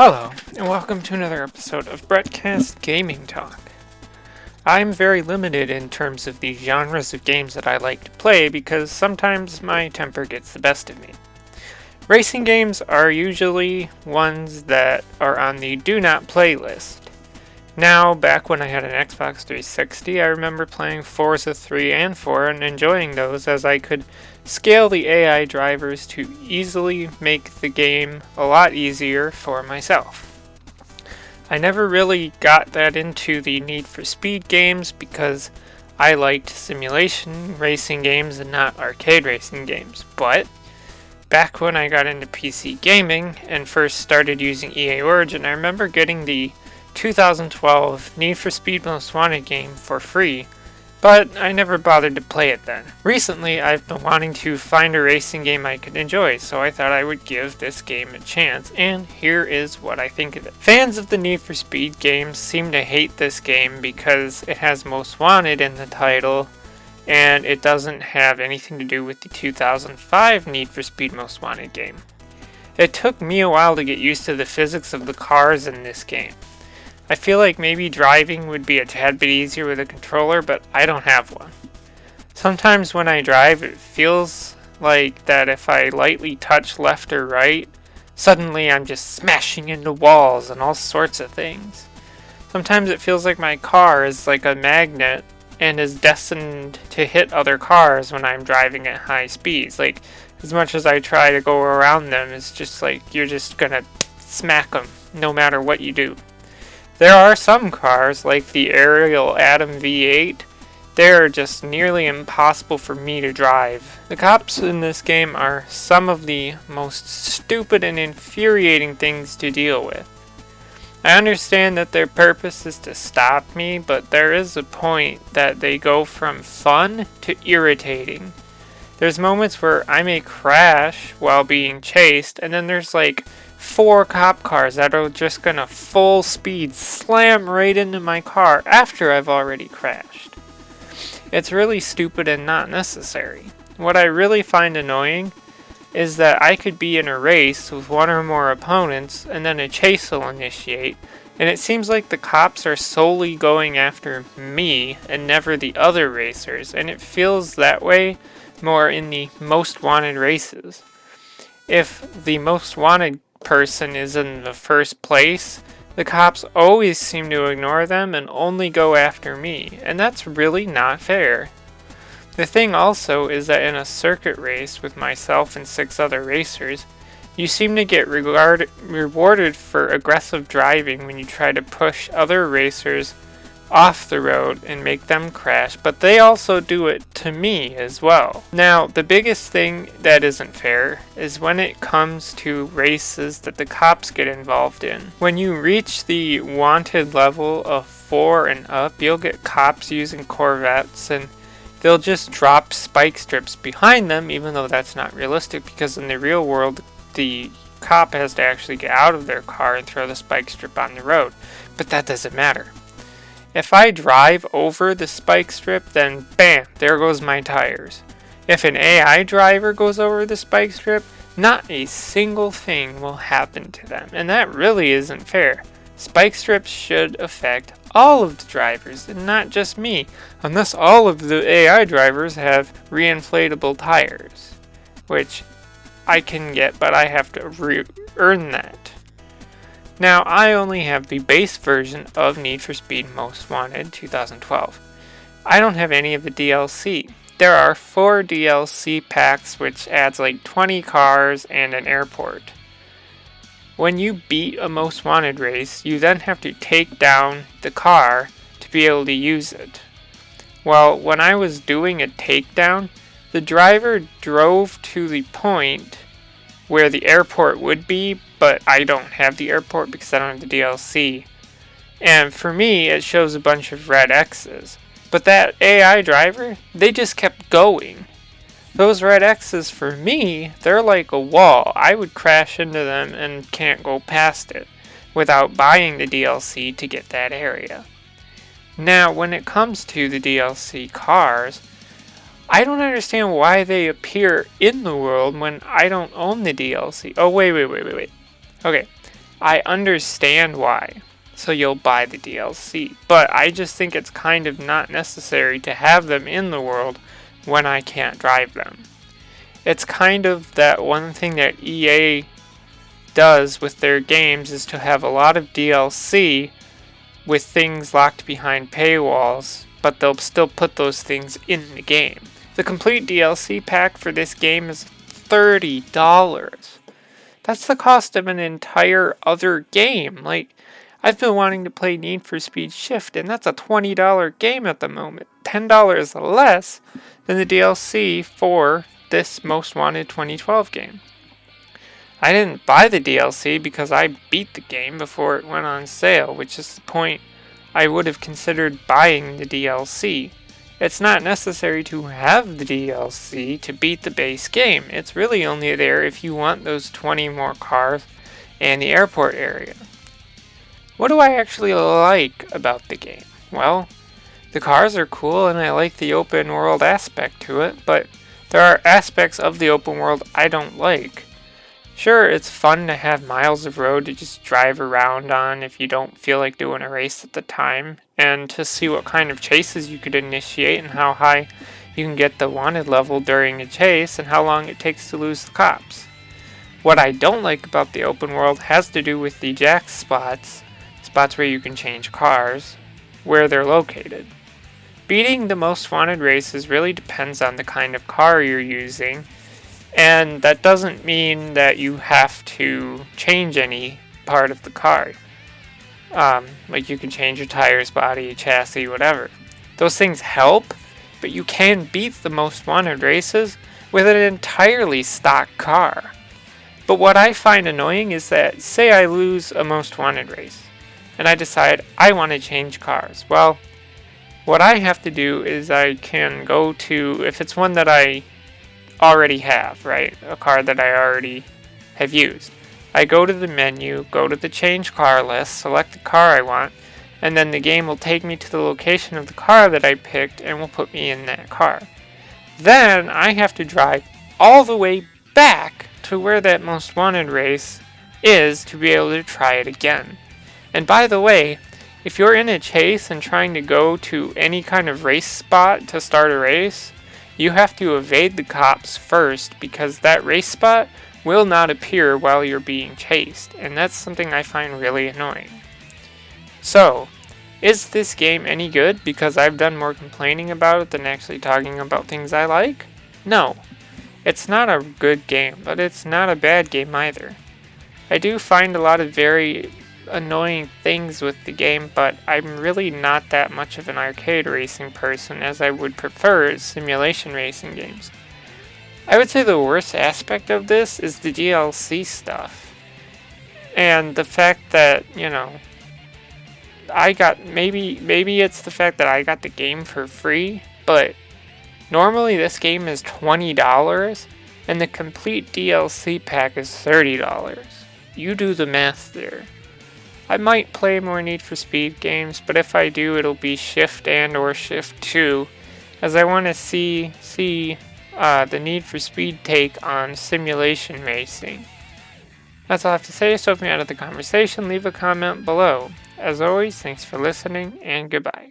Hello, and welcome to another episode of Brettcast Gaming Talk. I'm very limited in terms of the genres of games that I like to play because sometimes my temper gets the best of me. Racing games are usually ones that are on the do not play list. Now, back when I had an Xbox 360, I remember playing Forza 3 and 4 and enjoying those as I could scale the AI drivers to easily make the game a lot easier for myself. I never really got that into the Need for Speed games because I liked simulation racing games and not arcade racing games, but back when I got into PC gaming and first started using EA Origin, I remember getting the 2012 Need for Speed Most Wanted game for free, but I never bothered to play it then. Recently, I've been wanting to find a racing game I could enjoy, so I thought I would give this game a chance, and here is what I think of it. Fans of the Need for Speed games seem to hate this game because it has Most Wanted in the title, and it doesn't have anything to do with the 2005 Need for Speed Most Wanted game. It took me a while to get used to the physics of the cars in this game. I feel like maybe driving would be a tad bit easier with a controller, but I don't have one. Sometimes when I drive, it feels like that if I lightly touch left or right, suddenly I'm just smashing into walls and all sorts of things. Sometimes it feels like my car is like a magnet and is destined to hit other cars when I'm driving at high speeds. Like, as much as I try to go around them, it's just like you're just gonna smack them no matter what you do. There are some cars, like the Ariel Atom V8, they're just nearly impossible for me to drive. The cops in this game are some of the most stupid and infuriating things to deal with. I understand that their purpose is to stop me, but there is a point that they go from fun to irritating. There's moments where I may crash while being chased, and then there's like 4 cop cars that are just gonna full speed slam right into my car after I've already crashed. It's really stupid and not necessary. What I really find annoying is that I could be in a race with one or more opponents and then a chase will initiate, and it seems like the cops are solely going after me and never the other racers, and it feels that way more in the Most Wanted races. If the Most Wanted person is in the first place, the cops always seem to ignore them and only go after me, and that's really not fair. The thing also is that in a circuit race with myself and 6 other racers, you seem to get rewarded for aggressive driving when you try to push other racers off the road and make them crash, but they also do it to me as well. Now, the biggest thing that isn't fair is when it comes to races that the cops get involved in. When you reach the wanted level of 4 and up, you'll get cops using Corvettes and they'll just drop spike strips behind them, even though that's not realistic because in the real world, the cop has to actually get out of their car and throw the spike strip on the road. But that doesn't matter. If I drive over the spike strip, then bam, there goes my tires. If an AI driver goes over the spike strip, not a single thing will happen to them, and that really isn't fair. Spike strips should affect all of the drivers, and not just me, unless all of the AI drivers have reinflatable tires, which I can get, but I have to earn that. Now, I only have the base version of Need for Speed Most Wanted 2012. I don't have any of the DLC. There are 4 DLC packs which adds like 20 cars and an airport. When you beat a Most Wanted race, you then have to take down the car to be able to use it. Well, when I was doing a takedown, the driver drove to the point where the airport would be, but I don't have the airport because I don't have the DLC. And for me, it shows a bunch of red X's. But that AI driver, they just kept going. Those red X's for me, they're like a wall. I would crash into them and can't go past it without buying the DLC to get that area. Now, when it comes to the DLC cars, I don't understand why they appear in the world when I don't own the DLC. Oh, wait. Okay. I understand why. So you'll buy the DLC. But I just think it's kind of not necessary to have them in the world when I can't drive them. It's kind of that one thing that EA does with their games is to have a lot of DLC with things locked behind paywalls, but they'll still put those things in the game. The complete DLC pack for this game is $30. That's the cost of an entire other game. Like, I've been wanting to play Need for Speed Shift, and that's a $20 game at the moment. $10 less than the DLC for this Most Wanted 2012 game. I didn't buy the DLC because I beat the game before it went on sale, which is the point I would have considered buying the DLC. It's not necessary to have the DLC to beat the base game. It's really only there if you want those 20 more cars and the airport area. What do I actually like about the game? Well, the cars are cool and I like the open world aspect to it, but there are aspects of the open world I don't like. Sure, it's fun to have miles of road to just drive around on if you don't feel like doing a race at the time, and to see what kind of chases you could initiate and how high you can get the wanted level during a chase and how long it takes to lose the cops. What I don't like about the open world has to do with the jack spots where you can change cars, where they're located. Beating the most wanted races really depends on the kind of car you're using, and that doesn't mean that you have to change any part of the car. Like you can change your tires, body, chassis, whatever. Those things help, but you can beat the most wanted races with an entirely stock car. But what I find annoying is that, say I lose a most wanted race, and I decide I want to change cars. Well, what I have to do is I can go to, if it's one that I already have, right? A car that I already have used. I go to the menu, go to the change car list, select the car I want, and then the game will take me to the location of the car that I picked and will put me in that car. Then I have to drive all the way back to where that most wanted race is to be able to try it again. And by the way, if you're in a chase and trying to go to any kind of race spot to start a race, you have to evade the cops first because that race spot will not appear while you're being chased, and that's something I find really annoying. So, is this game any good because I've done more complaining about it than actually talking about things I like? No. It's not a good game, but it's not a bad game either. I do find a lot of very annoying things with the game, but I'm really not that much of an arcade racing person as I would prefer simulation racing games. I would say the worst aspect of this is the DLC stuff. And the fact that, I got, maybe it's the fact that I got the game for free, but normally this game is $20 and the complete DLC pack is $30. You do the math there. I might play more Need for Speed games, but if I do, it'll be Shift and or Shift 2, as I want to see the Need for Speed take on simulation racing. That's all I have to say, so if you're out of the conversation, leave a comment below. As always, thanks for listening, and goodbye.